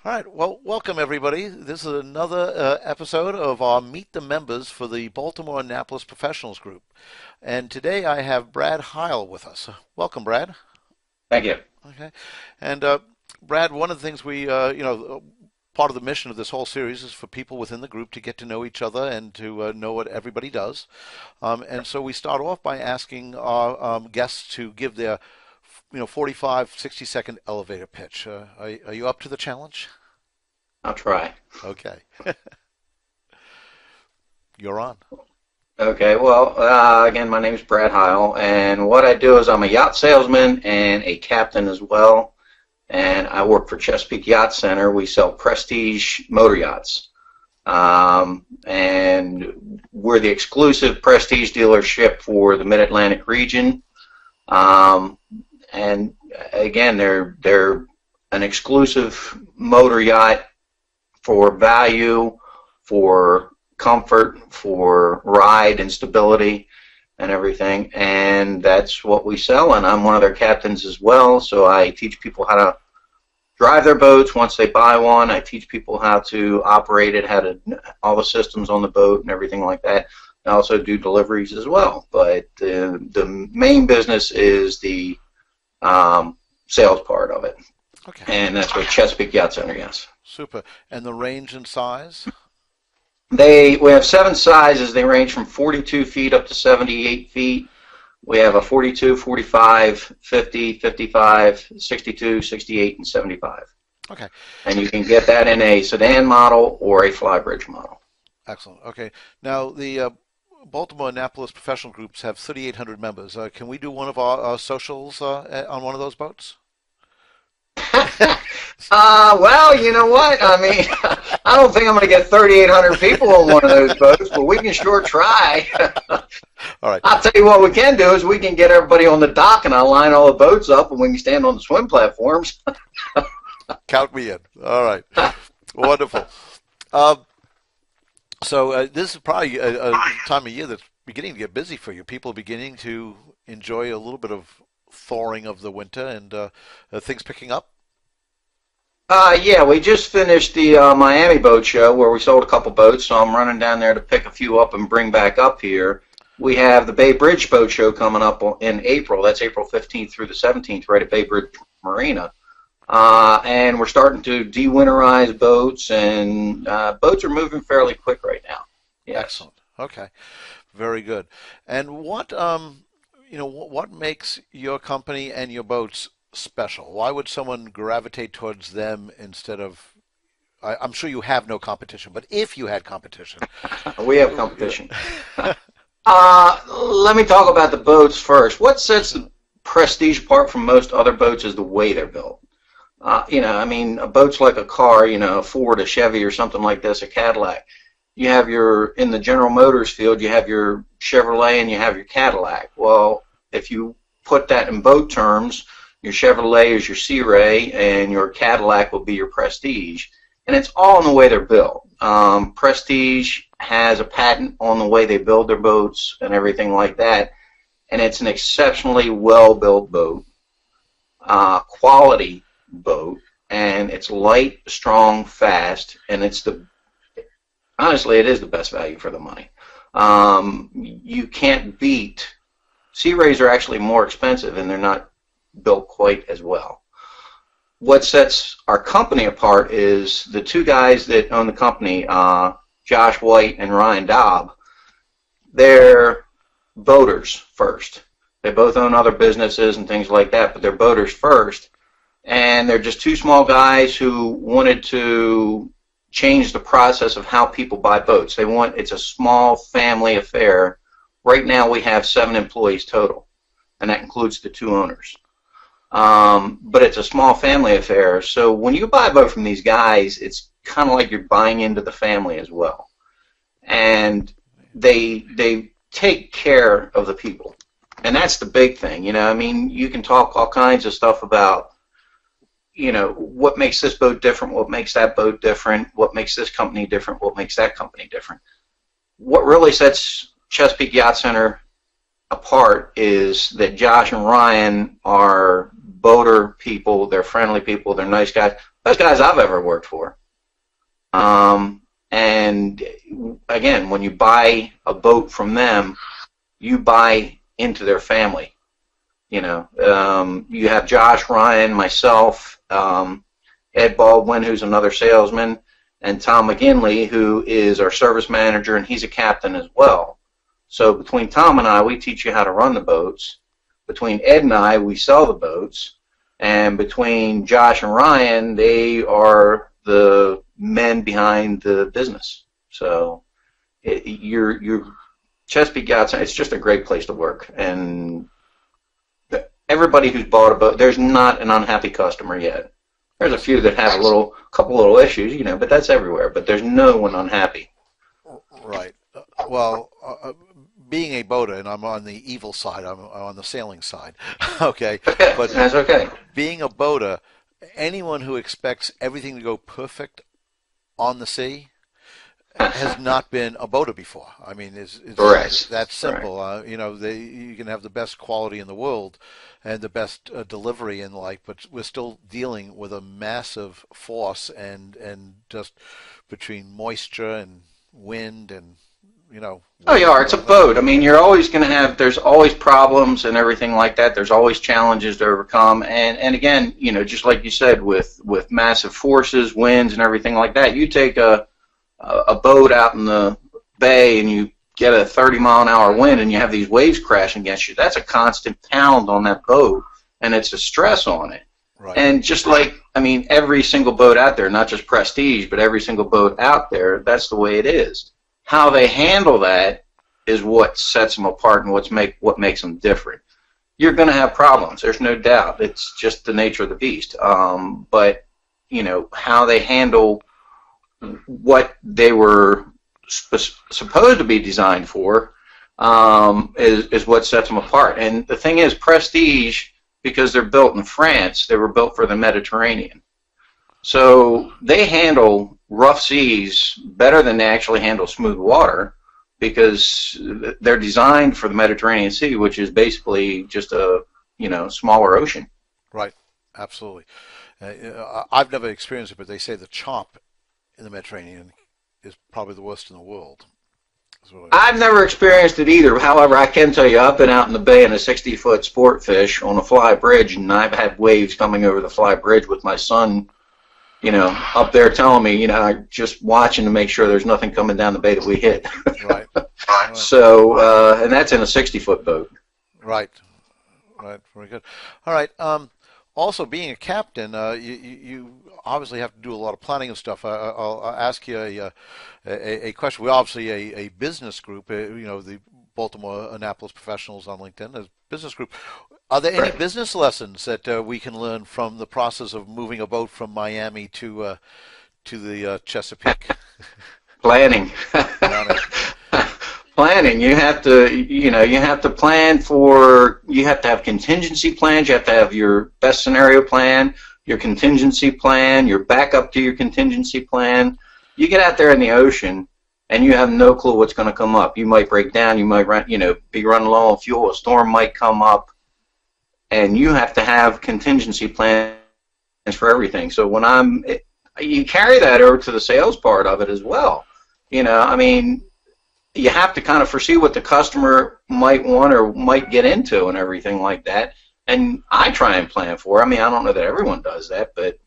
All right. Well, welcome everybody. This is another episode of our Meet the Members for the Baltimore-Annapolis Professionals Group. And today I have Brad Heil with us. Welcome, Brad. Thank you. Okay. And Brad, one of the things part of the mission of this whole series is for people within the group to get to know each other and to know what everybody does. And so we start off by asking our guests to give their 45, 60-second elevator pitch. Are you up to the challenge? I'll try. Okay. You're on. Okay, well, again, my name is Brad Heil, and what I do is I'm a yacht salesman and a captain as well, and I work for Chesapeake Yacht Center. We sell prestige motor yachts, and we're the exclusive prestige dealership for the Mid-Atlantic region. And again, they're an exclusive motor yacht for value, for comfort, for ride and stability and everything. And that's what we sell, and I'm one of their captains as well. So I teach people how to drive their boats once they buy one. I teach people how to operate it, all the systems on the boat and everything like that. I also do deliveries as well. But the main business is the sales part of it. Okay. And that's with Chesapeake Yacht Center, yes. Super. And the range and size? We have 7 sizes. They range from 42 feet up to 78 feet. We have a 42, 45, 50, 55, 62, 68, and 75. Okay. And you can get that in a sedan model or a flybridge model. Excellent. Okay. Now, the Baltimore-Annapolis professional groups have 3,800 members. Can we do one of our socials on one of those boats? Well, you know what? I mean, I don't think I'm going to get 3,800 people on one of those boats, but we can sure try. All right. I'll tell you what we can do is we can get everybody on the dock and I'll line all the boats up and we can stand on the swim platforms. Count me in. All right. Wonderful. So this is probably a time of year that's beginning to get busy for you. People are beginning to enjoy a little bit of thawing of the winter and things picking up. Yeah, we just finished the Miami boat show where we sold a couple boats, so I'm running down there to pick a few up and bring back up here. We have the Bay Bridge boat show coming up in April. That's April 15th through the 17th, right at Bay Bridge Marina. And we're starting to de-winterize boats, and boats are moving fairly quick right now. Yes. Excellent. Okay. Very good. And what makes your company and your boats special? Why would someone gravitate towards them instead of? I'm sure you have no competition, but if you had competition, we have competition. Let me talk about the boats first. What sets the prestige apart from most other boats is the way they're built. I mean, a boat's like a car, a Ford, a Chevy, or something like this, a Cadillac. You have in the General Motors field, you have your Chevrolet and you have your Cadillac. Well, if you put that in boat terms, your Chevrolet is your Sea Ray and your Cadillac will be your Prestige. And it's all in the way they're built. Prestige has a patent on the way they build their boats and everything like that. And it's an exceptionally well-built boat, quality boat, and it's light, strong, fast, and honestly, it is the best value for the money. You can't beat. Sea Rays are actually more expensive, and they're not built quite as well. What sets our company apart is the 2 guys that own the company, Josh White and Ryan Dobb. They're boaters first. They both own other businesses and things like that, but they're boaters first. And they're just 2 small guys who wanted to change the process of how people buy boats. It's a small family affair. Right now we have 7 employees total, and that includes the 2 owners. But it's a small family affair, so when you buy a boat from these guys, it's kind of like you're buying into the family as well. And they take care of the people, and that's the big thing. I mean, you can talk all kinds of stuff about what makes this boat different, what makes that boat different, what makes this company different, what makes that company different. What really sets Chesapeake Yacht Center apart is that Josh and Ryan are boater people, they're friendly people, they're nice guys, best guys I've ever worked for. And again, when you buy a boat from them, you buy into their family. You know, you have Josh, Ryan, myself, Ed Baldwin, who's another salesman, and Tom McGinley, who is our service manager, and he's a captain as well. So between Tom and I, we teach you how to run the boats. Between Ed and I, we sell the boats. And between Josh and Ryan, they are the men behind the business. So your Chesapeake Yachts, it's just a great place to work. And everybody who's bought a boat, there's not an unhappy customer yet. There's a few that have couple little issues, you know, but that's everywhere. But there's no one unhappy. Right. Well, being a boater, and I'm on the evil side, I'm on the sailing side, okay? But That's okay. being a boater, anyone who expects everything to go perfect on the sea has not been a boater before. I mean, it's Correct. that simple. Right. You know, you can have the best quality in the world and the best delivery and the like, but we're still dealing with a massive force and just between moisture and wind and, you know. Oh, yeah, it's a boat. I mean, you're always going to have, there's always problems and everything like that. There's always challenges to overcome. And again, you know, just like you said, with massive forces, winds, and everything like that, you take a boat out in the bay and you get a 30-mile-an-hour wind and you have these waves crashing against you. That's a constant pound on that boat, and it's a stress on it. Right. And just like, I mean, every single boat out there, not just Prestige, but every single boat out there, that's the way it is. How they handle that is what sets them apart and what makes them different. You're going to have problems. There's no doubt. It's just the nature of the beast. But, you know, how they handle what they were supposed to be designed for is what sets them apart. And the thing is, Prestige, because they're built in France, they were built for the Mediterranean. So they handle rough seas better than they actually handle smooth water because they're designed for the Mediterranean Sea, which is basically just a, you know, smaller ocean. Right. Absolutely. I've never experienced it, but they say the chop in the Mediterranean is probably the worst in the world. I've never experienced it either. However, I can tell you, I've been out in the bay in a 60-foot sport fish on a fly bridge, and I've had waves coming over the fly bridge with my son, you know, up there telling me, you know, just watching to make sure there's nothing coming down the bay that we hit. Right. So, and that's in a 60-foot boat. Right. Right. Very good. All right. Also, being a captain, you obviously have to do a lot of planning and stuff. I'll ask you a question. We're obviously a business group, you know, the Baltimore-Annapolis Professionals on LinkedIn, a business group. Are there any business lessons that we can learn from the process of moving a boat from Miami to the Chesapeake? Planning. Planning. You have to, you know, you have to plan for, you have to have contingency plans. You have to have your best scenario plan, your contingency plan, your backup to your contingency plan. You get out there in the ocean and you have no clue what's going to come up. You might break down. You might run, you know, be running low on fuel. A storm might come up, and you have to have contingency plans for everything. So when you carry that over to the sales part of it as well. You know, I mean, you have to kind of foresee what the customer might want or might get into and everything like that. And I try and plan for. I mean, I don't know that everyone does that, but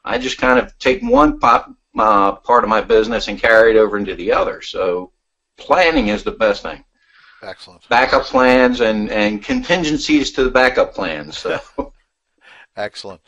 I just kind of take one part of my business and carry it over into the other. So planning is the best thing. Excellent. Backup plans and contingencies to the backup plans. So. Excellent.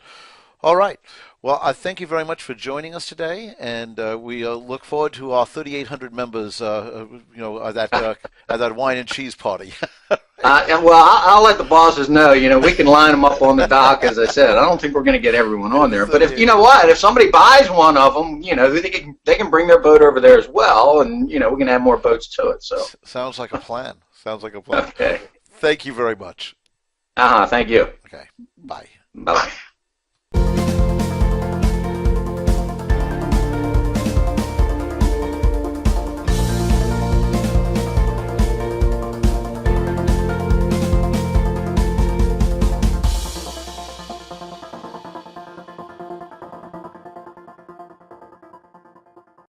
All right. Well, I thank you very much for joining us today, and we look forward to our 3,800 members, you know, at that wine and cheese party. Well, I'll let the bosses know. You know, we can line them up on the dock, as I said. I don't think we're going to get everyone on there, but if you know what, if somebody buys one of them, you know, they can bring their boat over there as well, and you know, we can add more boats to it. So sounds like a plan. Sounds like a plan. Okay. Thank you very much. Thank you. Okay. Bye. Bye.